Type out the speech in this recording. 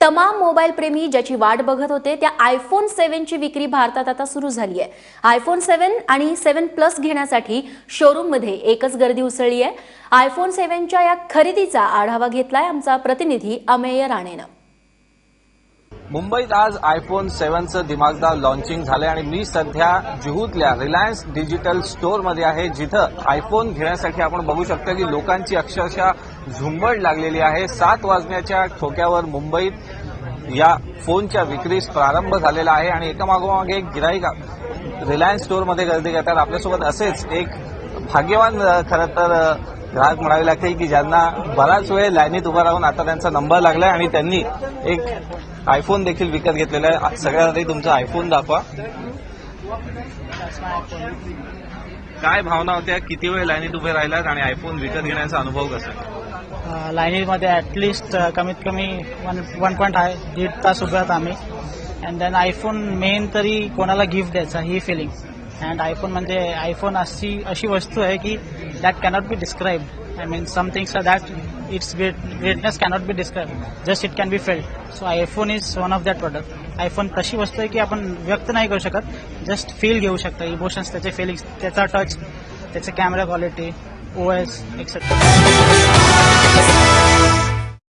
तमाम मोबाईल प्रेमी ज्याची वाट बघत होते त्या आयफोन 7 ची विक्री भारतात आता सुरू झाली आहे। आयफोन 7 आणि 7 प्लस घेण्यासाठी शोरूम मध्ये एकच गर्दी उसळली आहे। आयफोन 7 च्या या खरेदीचा आढावा घेतलाय आमचा प्रतिनिधी अमेय राणेनं। मुंबईत आज आयफोन 7चं दिमागदार लॉन्चिंग झालंय आणि मी सध्या जुहूतल्या रिलायन्स डिजिटल स्टोअर मध्ये आहे, जिथं आयफोन घेण्यासाठी आपण बघू शकता की लोकांची अक्षरशः झुंबड लागलेली आहे। 7 वाजण्याच्या ठोक्यावर मुंबईत या फोनच्या विक्रीस प्रारंभ झालेला आहे आणि एकामागोमाग एक गिराईक रिलायन्स स्टोअरमध्ये गर्दी करतात। आपल्यासोबत असेच एक भाग्यवान खरं तर ग्राहक म्हणावे लागतील की ज्यांना बराच वेळ लाईनीत उभा राहून आता त्यांचा नंबर लागलाय आणि त्यांनी एक आयफोन देखील विकत घेतलेला आहे। सगळ्यात आधी तुमचा आयफोन दाखवा। काय भावना होत्या, किती वेळ लाईनीत उभे राहिलात आणि आयफोन विकत घेण्याचा अनुभव कसा? लाईनीमध्ये ॲटलिस्ट कमीत कमी 1.5 तास उभे आहोत आम्ही। अँड देन आयफोन मेन तरी कोणाला गिफ्ट द्यायचा ही फिलिंग। अँड आयफोन म्हणजे आयफोन अशी वस्तू आहे की that cannot be describe. I mean, some things are that its greatness cannot be described. Just it can be felt. So iPhone is one of that product. iPhone तशी वस्तू आहे की आपण व्यक्त नाही करू शकत, जस्ट फील घेऊ शकता, इमोशन्स, त्याचे फिलिंग्स, त्याचा टच, त्याचे कॅमेरा क्वालिटी, OS एक्सेट्रा।